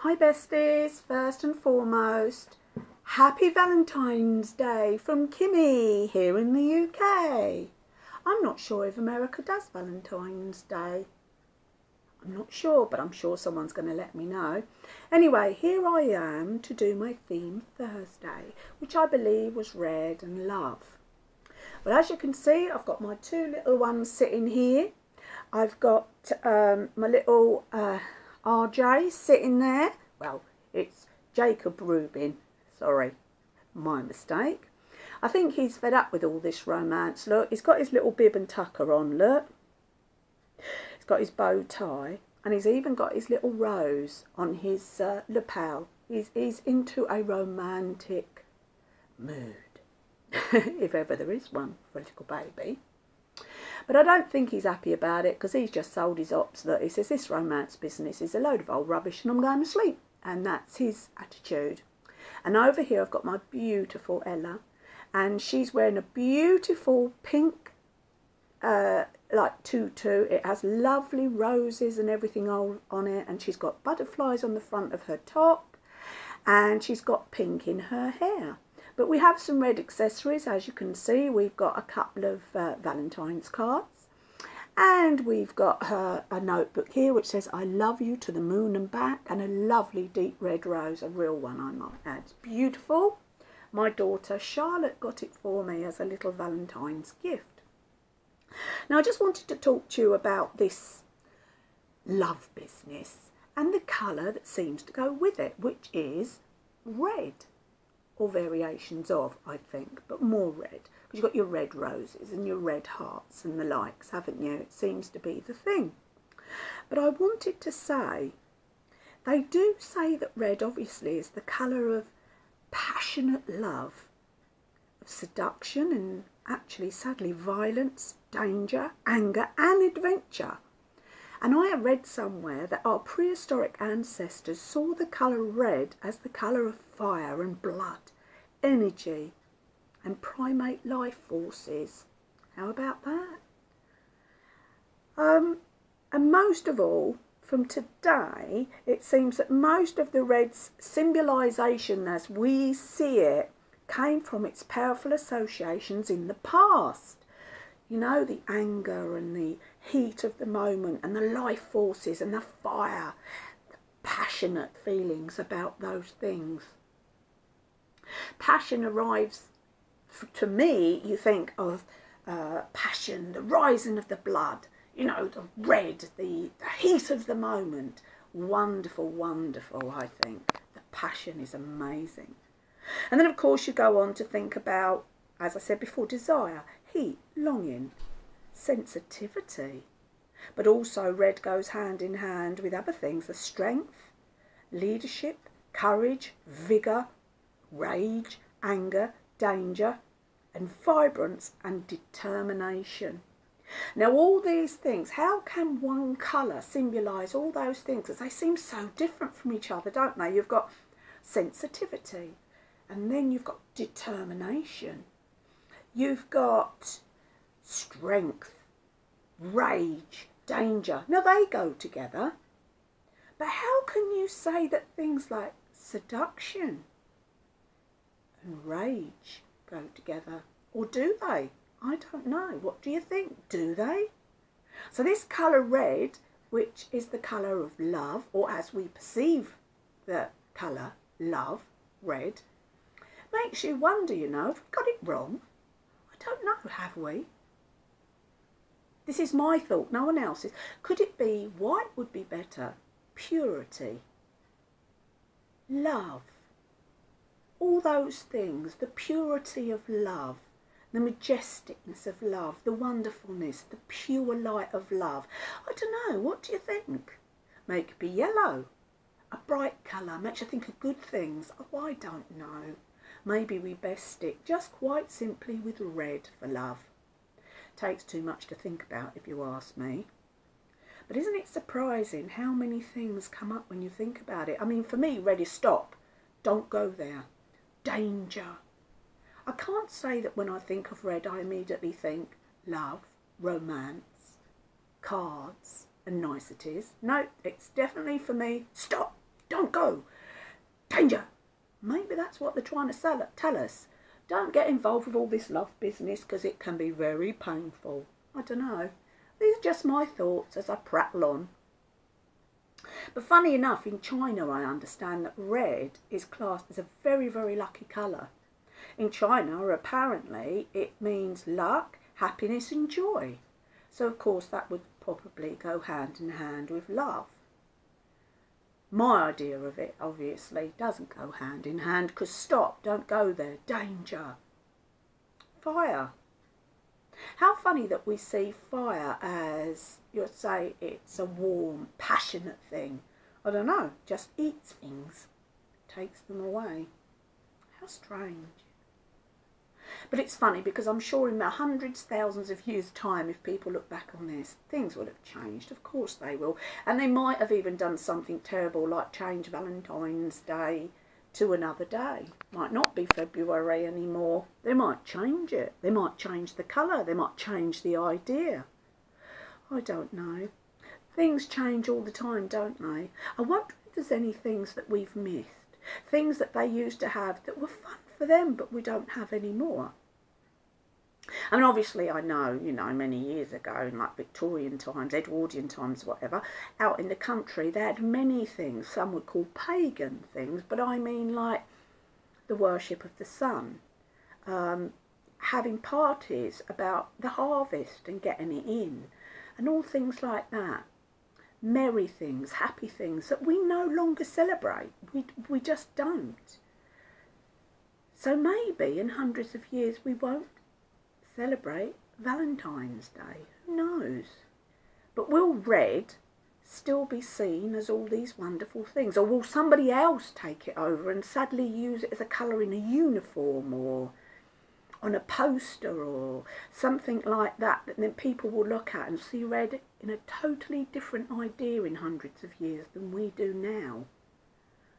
Hi besties, first and foremost, happy Valentine's Day from Kimmy here in the UK. I'm not sure if America does Valentine's Day. I'm not sure, but I'm sure someone's going to let me know. Anyway, here I am to do my theme Thursday, which I believe was red and love. Well, as you can see, I've got my two little ones sitting here. I've got my little RJ sitting there. Well, it's Jacob Rubin. Sorry, my mistake. I think he's fed up with all this romance. Look, he's got his little bib and tucker on, look. He's got his bow tie, and he's even got his little rose on his lapel. He's into a romantic mood, if ever there is one for a little baby. But I don't think he's happy about it, because he's just sold his ops. That he says this romance business is a load of old rubbish and I'm going to sleep. And that's his attitude. And over here I've got my beautiful Ella, and she's wearing a beautiful pink like tutu. It has lovely roses and everything on it, and she's got butterflies on the front of her top, and she's got pink in her hair. But we have some red accessories. As you can see, we've got a couple of Valentine's cards, and we've got her a notebook here which says I love you to the moon and back, and a lovely deep red rose, a real one I might add. It's beautiful. My daughter Charlotte got it for me as a little Valentine's gift. Now I just wanted to talk to you about this love business and the colour that seems to go with it, which is red. Or variations of, I think, but more red. Because you've got your red roses and your red hearts and the likes, haven't you? It seems to be the thing. But I wanted to say, they do say that red obviously is the colour of passionate love, of seduction, and actually sadly violence, danger, anger and adventure. And I have read somewhere that our prehistoric ancestors saw the colour red as the colour of fire and blood, energy and primate life forces. How about that? And most of all, from today, it seems that most of the red's symbolisation as we see it came from its powerful associations in the past. You know, the anger and the heat of the moment and the life forces and the fire, the passionate feelings about those things. Passion arrives, to me, you think of passion, the rising of the blood, you know, the red, the heat of the moment. Wonderful, wonderful, I think. The passion is amazing. And then, of course, you go on to think about, as I said before, desire, heat, longing, sensitivity. But also red goes hand in hand with other things, the strength, leadership, courage, vigour, rage, anger, danger and vibrance and determination. Now all these things, how can one colour symbolise all those things? Because they seem so different from each other, don't they? You've got sensitivity, and then you've got determination. You've got strength, rage, danger. Now they go together. But how can you say that things like seduction and rage go together? Or do they? I don't know. What do you think? Do they? So this colour red, which is the colour of love, or as we perceive the colour love, red, makes you wonder, you know, have we got it wrong? I don't know, have we? This is my thought, no one else's. Could it be white would be better? Purity, love, all those things, the purity of love, the majesticness of love, the wonderfulness, the pure light of love. I don't know, what do you think? Make it be yellow, a bright colour, makes you think of good things. Oh, I don't know. Maybe we best stick just quite simply with red for love. Takes too much to think about, if you ask me. But isn't it surprising how many things come up when you think about it? I mean, for me, red is stop. Don't go there. Danger. I can't say that when I think of red, I immediately think love, romance, cards and niceties. No, it's definitely for me, stop, don't go go. Danger. Maybe that's what they're trying to tell us. Don't get involved with all this love business because it can be very painful. I don't know. These are just my thoughts as I prattle on. But funny enough, in China I understand that red is classed as a very, very lucky colour. In China, apparently, it means luck, happiness and joy. So of course that would probably go hand in hand with love. My idea of it obviously doesn't go hand in hand, because stop, don't go there, danger. Fire. How funny that we see fire as, you'd say, it's a warm, passionate thing. I don't know, just eats things, takes them away. How strange. But it's funny because I'm sure in the hundreds, thousands of years' time, if people look back on this, things will have changed. Of course they will. And they might have even done something terrible like change Valentine's Day to another day. Might not be February anymore. They might change it. They might change the colour. They might change the idea. I don't know. Things change all the time, don't they? I wonder if there's any things that we've missed. Things that they used to have that were fun for them, but we don't have anymore. I mean, obviously I know, many years ago, in like Victorian times, Edwardian times, whatever, out in the country, they had many things. Some would call pagan things, but I mean like the worship of the sun, having parties about the harvest and getting it in, and all things like that. Merry things, happy things that we no longer celebrate. We just don't. So maybe in hundreds of years we won't celebrate Valentine's Day. Who knows? But will red still be seen as all these wonderful things? Or will somebody else take it over and sadly use it as a colour in a uniform or on a poster or something like that, that then people will look at and see red in a totally different idea in hundreds of years than we do now?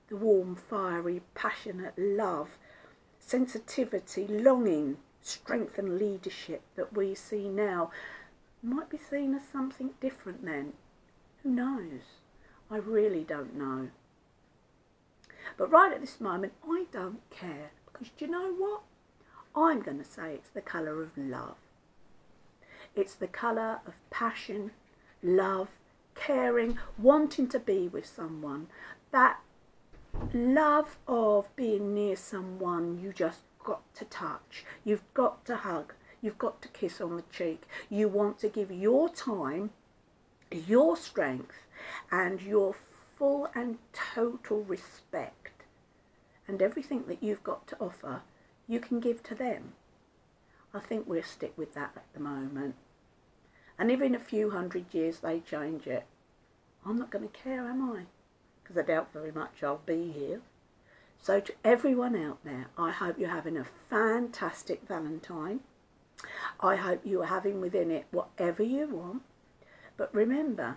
The warm, fiery, passionate love, sensitivity, longing, strength and leadership that we see now might be seen as something different then. Who knows? I really don't know. But right at this moment, I don't care, because do you know what? I'm going to say it's the colour of love. It's the colour of passion, love, caring, wanting to be with someone. That love of being near someone you just got to touch, you've got to hug, you've got to kiss on the cheek. You want to give your time, your strength and your full and total respect, and everything that you've got to offer you can give to them. I think we'll stick with that at the moment. And if in a few hundred years they change it, I'm not going to care, am I? Because I doubt very much I'll be here. So to everyone out there, I hope you're having a fantastic Valentine. I hope you're having within it whatever you want. But remember,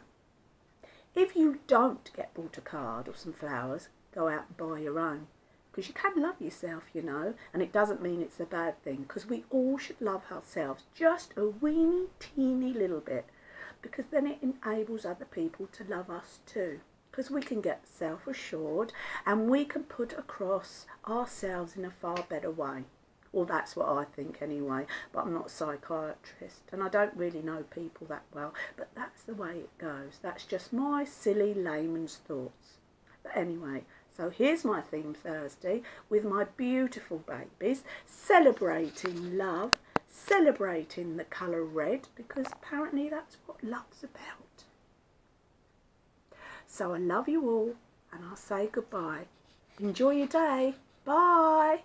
if you don't get bought a card or some flowers, go out and buy your own. Because you can love yourself, and it doesn't mean it's a bad thing, because we all should love ourselves just a weeny, teeny little bit, because then it enables other people to love us too, because we can get self-assured and we can put across ourselves in a far better way. Well, that's what I think anyway, but I'm not a psychiatrist and I don't really know people that well, but that's the way it goes. That's just my silly layman's thoughts. But anyway, so here's my theme Thursday with my beautiful babies, celebrating love, celebrating the colour red, because apparently that's what love's about. So I love you all and I'll say goodbye. Enjoy your day. Bye.